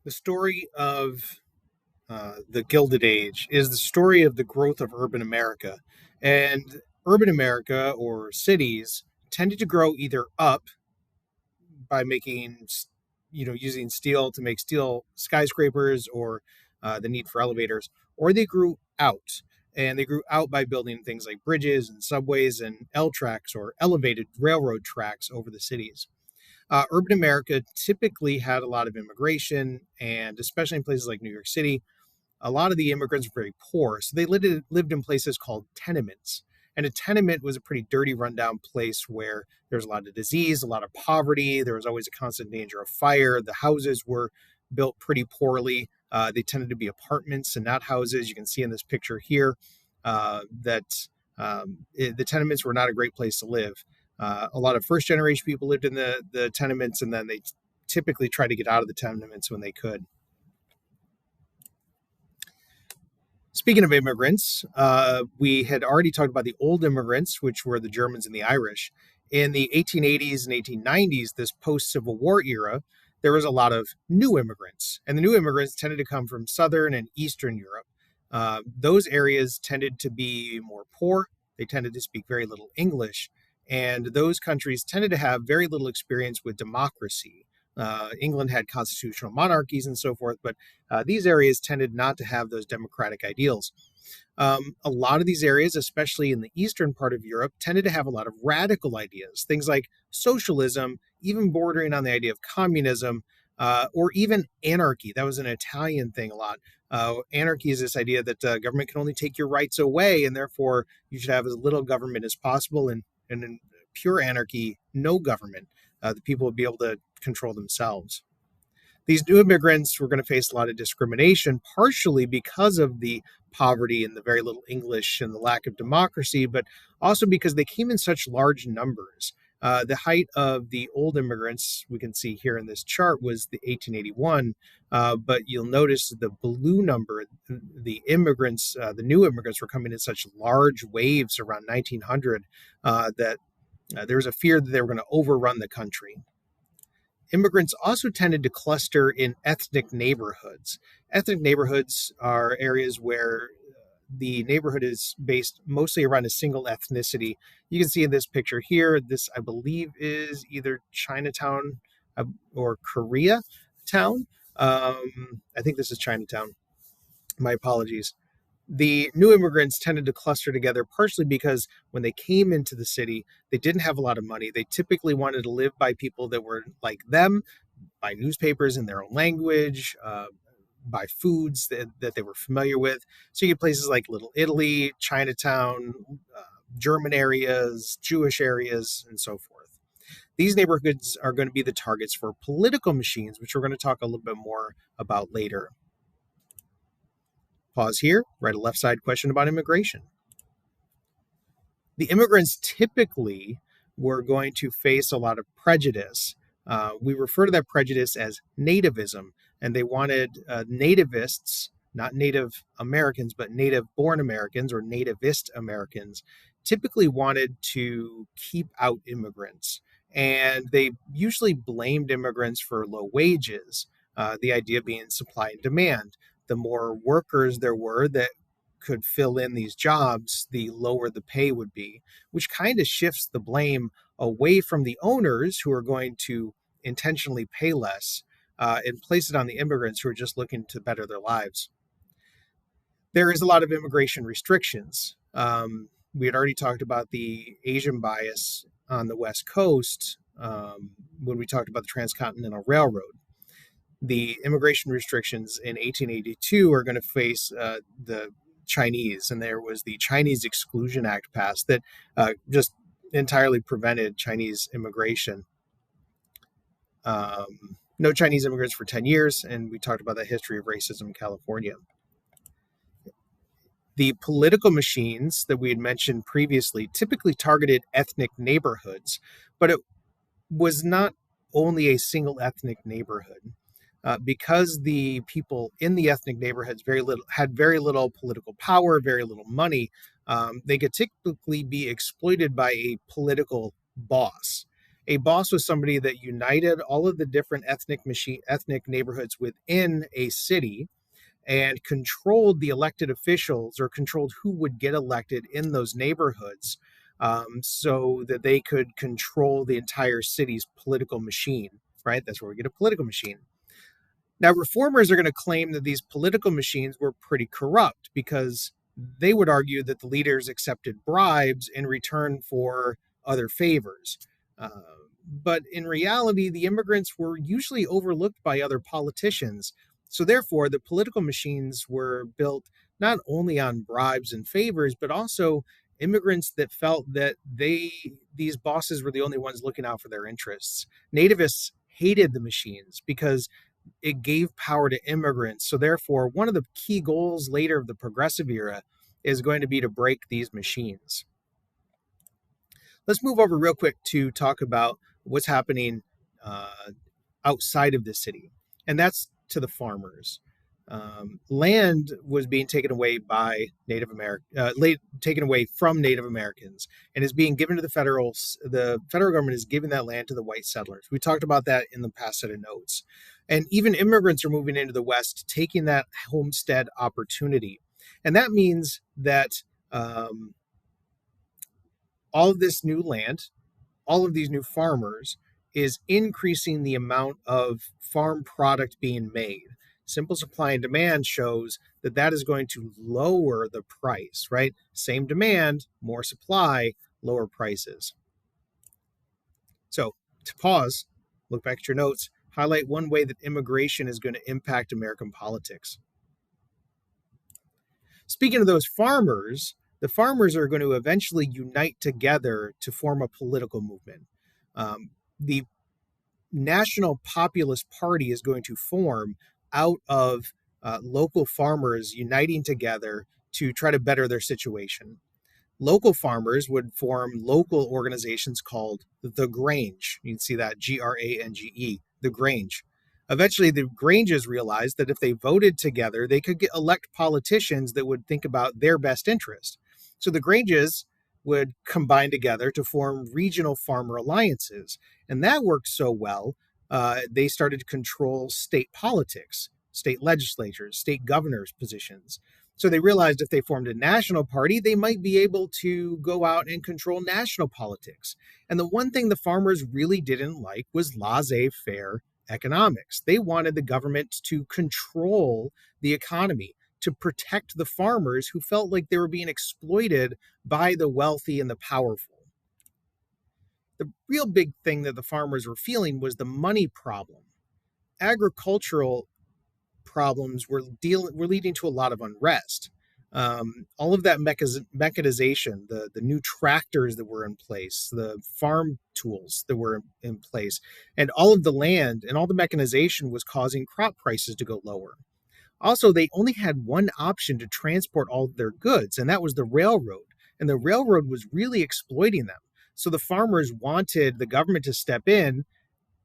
The story of the Gilded Age is the story of the growth of urban America. And urban America, or cities, tended to grow either up by using steel to make steel skyscrapers or the need for elevators, or they grew out. And they grew out by building things like bridges and subways and L tracks or elevated railroad tracks over the cities. Urban America typically had a lot of immigration, and especially in places like New York City, a lot of the immigrants were very poor. So they lived in places called tenements. And a tenement was a pretty dirty, rundown place where there was a lot of disease, a lot of poverty. There was always a constant danger of fire. The houses were built pretty poorly. They tended to be apartments and not houses. You can see in this picture here that the tenements were not a great place to live. A lot of first generation people lived in the tenements, and then they typically tried to get out of the tenements when they could. Speaking of immigrants, we had already talked about the old immigrants, which were the Germans and the Irish. In the 1880s and 1890s, this post Civil War era, there was a lot of new immigrants. And the new immigrants tended to come from Southern and Eastern Europe. Those areas tended to be more poor. They tended to speak very little English. And those countries tended to have very little experience with democracy. England had constitutional monarchies and so forth, but these areas tended not to have those democratic ideals. A lot of these areas, especially in the eastern part of Europe, tended to have a lot of radical ideas, things like socialism, even bordering on the idea of communism, or even anarchy. That was an Italian thing a lot. Anarchy is this idea that government can only take your rights away, and therefore you should have as little government as possible. And in pure anarchy, no government. The people would be able to control themselves. These new immigrants were going to face a lot of discrimination, partially because of the poverty and the very little English and the lack of democracy, but also because they came in such large numbers. The height of the old immigrants, we can see here in this chart, was the 1881. But you'll notice the blue number, the immigrants, the new immigrants were coming in such large waves around 1900 that there was a fear that they were going to overrun the country. Immigrants also tended to cluster in ethnic neighborhoods. Ethnic neighborhoods are areas where the neighborhood is based mostly around a single ethnicity. You can see in this picture here, this I believe is either Chinatown or Koreatown. I think this is Chinatown. My apologies. The new immigrants tended to cluster together partially because when they came into the city, they didn't have a lot of money. They typically wanted to live by people that were like them, by newspapers in their own language, by foods that they were familiar with. So you get places like Little Italy, Chinatown, German areas, Jewish areas, and so forth. These neighborhoods are going to be the targets for political machines, which we're going to talk a little bit more about later. Pause here, write a left side question about immigration. The immigrants typically were going to face a lot of prejudice. We refer to that prejudice as nativism, and they wanted nativists, not Native Americans, but native born Americans or nativist Americans, typically wanted to keep out immigrants. And they usually blamed immigrants for low wages, the idea being supply and demand. The more workers there were that could fill in these jobs, the lower the pay would be, which kind of shifts the blame away from the owners who are going to intentionally pay less and place it on the immigrants who are just looking to better their lives. There is a lot of immigration restrictions. We had already talked about the Asian bias on the West Coast when we talked about the Transcontinental Railroad. The immigration restrictions in 1882 are going to face the Chinese, and there was the Chinese Exclusion Act passed that just entirely prevented Chinese immigration. No Chinese immigrants for 10 years, and we talked about the history of racism in California. The political machines that we had mentioned previously typically targeted ethnic neighborhoods, but it was not only a single ethnic neighborhood. Because the people in the ethnic neighborhoods had very little political power, very little money, they could typically be exploited by a political boss. A boss was somebody that united all of the different ethnic neighborhoods within a city and controlled the elected officials, or controlled who would get elected in those neighborhoods, so that they could control the entire city's political machine, right? That's where we get a political machine. Now, reformers are going to claim that these political machines were pretty corrupt because they would argue that the leaders accepted bribes in return for other favors. Uh, but in reality, the immigrants were usually overlooked by other politicians. So, therefore, the political machines were built not only on bribes and favors, but also immigrants that felt that these bosses were the only ones looking out for their interests. Nativists hated the machines because it gave power to immigrants. So therefore, one of the key goals later of the progressive era is going to be to break these machines. Let's move over real quick to talk about what's happening uh, outside of the city, and that's to the farmers. Land was being taken away by taken away from Native Americans, and is being given to the federal. The federal government is giving that land to the white settlers. We talked about that in the past set of notes, and even immigrants are moving into the West, taking that homestead opportunity, and that means that all of this new land, all of these new farmers, is increasing the amount of farm product being made. Simple supply and demand shows that that is going to lower the price, right? Same demand, more supply, lower prices. So, to pause, look back at your notes, highlight one way that immigration is going to impact American politics. Speaking of those farmers, the farmers are going to eventually unite together to form a political movement. The National Populist Party is going to form out of local farmers uniting together to try to better their situation. Local farmers would form local organizations called the Grange. You can see that Grange, the Grange. Eventually, the Granges realized that if they voted together, they could elect politicians that would think about their best interest. So the Granges would combine together to form regional farmer alliances. And that worked so well, they started to control state politics, state legislatures, state governors' positions. So they realized if they formed a national party, they might be able to go out and control national politics. And the one thing the farmers really didn't like was laissez-faire economics. They wanted the government to control the economy, to protect the farmers who felt like they were being exploited by the wealthy and the powerful. The real big thing that the farmers were feeling was the money problem. Agricultural problems were leading to a lot of unrest. All of that mechanization, the new tractors that were in place, the farm tools that were in place, and all of the land and all the mechanization was causing crop prices to go lower. Also, they only had one option to transport all their goods, and that was the railroad. And the railroad was really exploiting them. So the farmers wanted the government to step in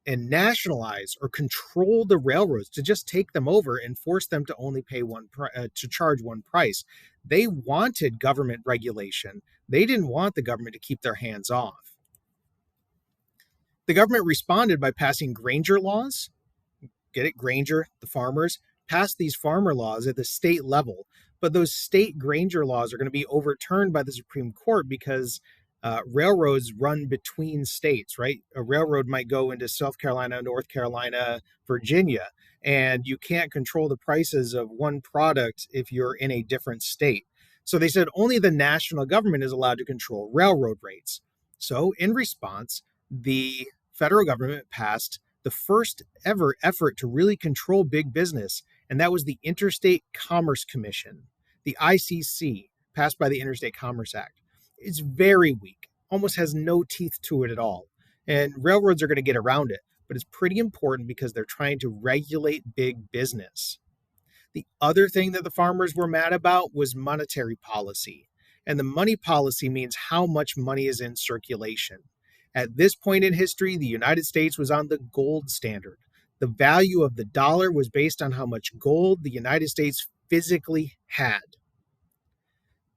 and nationalize or control the railroads, to just take them over and force them to only pay to charge one price. They wanted government regulation. They didn't want the government to keep their hands off. The government responded by passing Granger laws. Get it? Granger, the farmers, passed these farmer laws at the state level. But those state Granger laws are going to be overturned by the Supreme Court because railroads run between states, right? A railroad might go into South Carolina, North Carolina, Virginia, and you can't control the prices of one product if you're in a different state. So they said only the national government is allowed to control railroad rates. So in response, the federal government passed the first ever effort to really control big business, and that was the Interstate Commerce Commission, the ICC, passed by the Interstate Commerce Act. It's very weak, almost has no teeth to it at all. And railroads are going to get around it, but it's pretty important because they're trying to regulate big business. The other thing that the farmers were mad about was monetary policy. And the money policy means how much money is in circulation. At this point in history, the United States was on the gold standard. The value of the dollar was based on how much gold the United States physically had.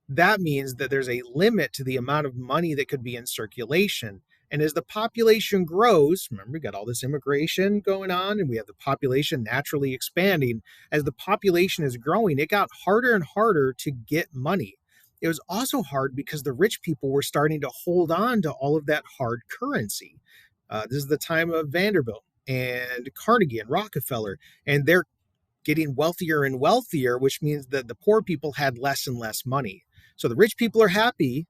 That means that there's a limit to the amount of money that could be in circulation. And as the population grows, remember, we got all this immigration going on and we have the population naturally expanding. As the population is growing, it got harder and harder to get money. It was also hard because the rich people were starting to hold on to all of that hard currency. This is the time of Vanderbilt and Carnegie and Rockefeller, and they're getting wealthier and wealthier, which means that the poor people had less and less money. So the rich people are happy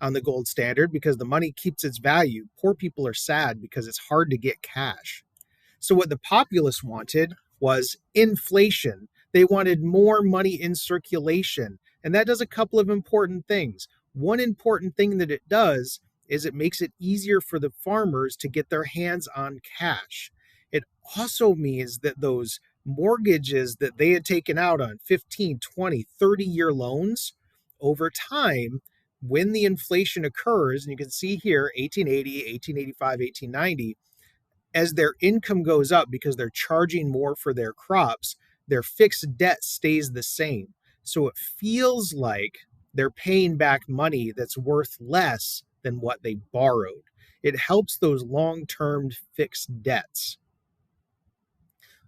on the gold standard because the money keeps its value. Poor people are sad because it's hard to get cash. So what the populists wanted was inflation. They wanted more money in circulation. And that does a couple of important things. One important thing that it does is it makes it easier for the farmers to get their hands on cash. It also means that those mortgages that they had taken out on 15, 20, 30-year loans, over time, when the inflation occurs, and you can see here 1880, 1885, 1890, as their income goes up because they're charging more for their crops, their fixed debt stays the same. So it feels like they're paying back money that's worth less than what they borrowed. It helps those long-term fixed debts.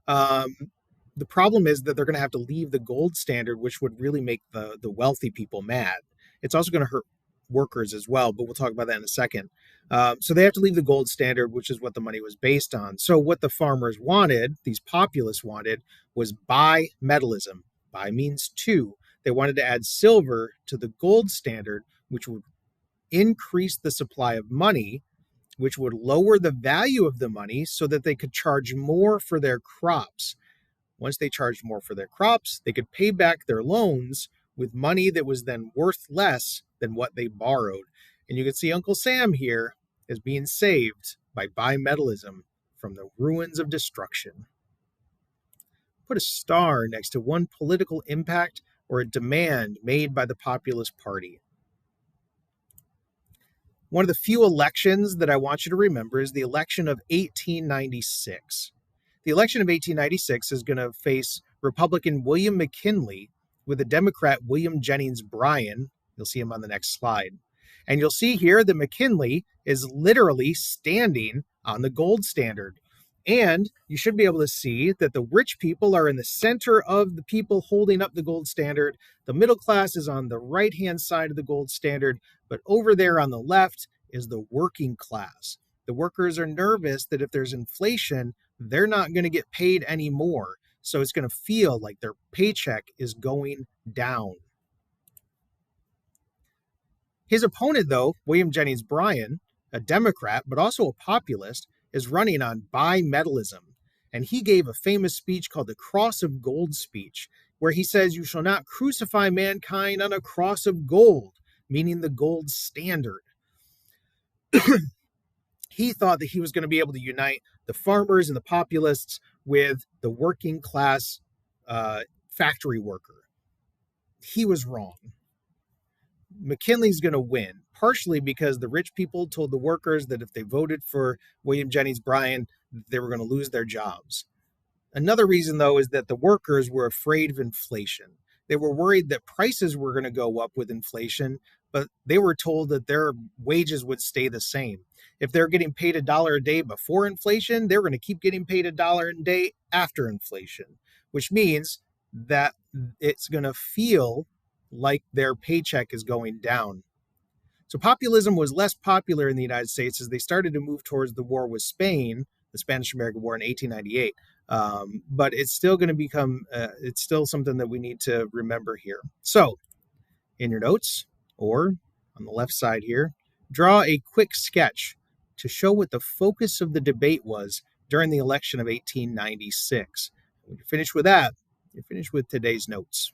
The problem is that they're going to have to leave the gold standard, which would really make the wealthy people mad. It's also going to hurt workers as well, but we'll talk about that in a second. So they have to leave the gold standard, which is what the money was based on. So what the farmers wanted, these populists wanted, was bimetallism. Bi means two. They wanted to add silver to the gold standard, which would increase the supply of money, which would lower the value of the money so that they could charge more for their crops. Once they charged more for their crops, they could pay back their loans with money that was then worth less than what they borrowed. And you can see Uncle Sam here is being saved by bimetallism from the ruins of destruction. Put a star next to one political impact or a demand made by the Populist Party. One of the few elections that I want you to remember is the election of 1896. The election of 1896 is going to face Republican William McKinley with a Democrat William Jennings Bryan. You'll see him on the next slide. And you'll see here that McKinley is literally standing on the gold standard. And you should be able to see that the rich people are in the center of the people holding up the gold standard. The middle class is on the right-hand side of the gold standard, but over there on the left is the working class. The workers are nervous that if there's inflation, they're not going to get paid anymore. So it's going to feel like their paycheck is going down. His opponent, though, William Jennings Bryan, a Democrat, but also a populist, is running on bimetallism. And he gave a famous speech called the Cross of Gold speech, where he says, "You shall not crucify mankind on a cross of gold," meaning the gold standard. He thought that he was going to be able to unite the farmers and the populists with the working class factory worker. He was wrong. McKinley's going to win, partially because the rich people told the workers that if they voted for William Jennings Bryan, they were going to lose their jobs. Another reason, though, is that the workers were afraid of inflation. They were worried that prices were going to go up with inflation, but they were told that their wages would stay the same. If they're getting paid $1 a day before inflation, they're going to keep getting paid $1 a day after inflation, which means that it's going to feel like their paycheck is going down. So populism was less popular in the United States as they started to move towards the war with Spain, the Spanish-American War in 1898. But it's still going to become, it's still something that we need to remember here. So in your notes or on the left side here, draw a quick sketch to show what the focus of the debate was during the election of 1896. When you're finished with that, you're finished with today's notes.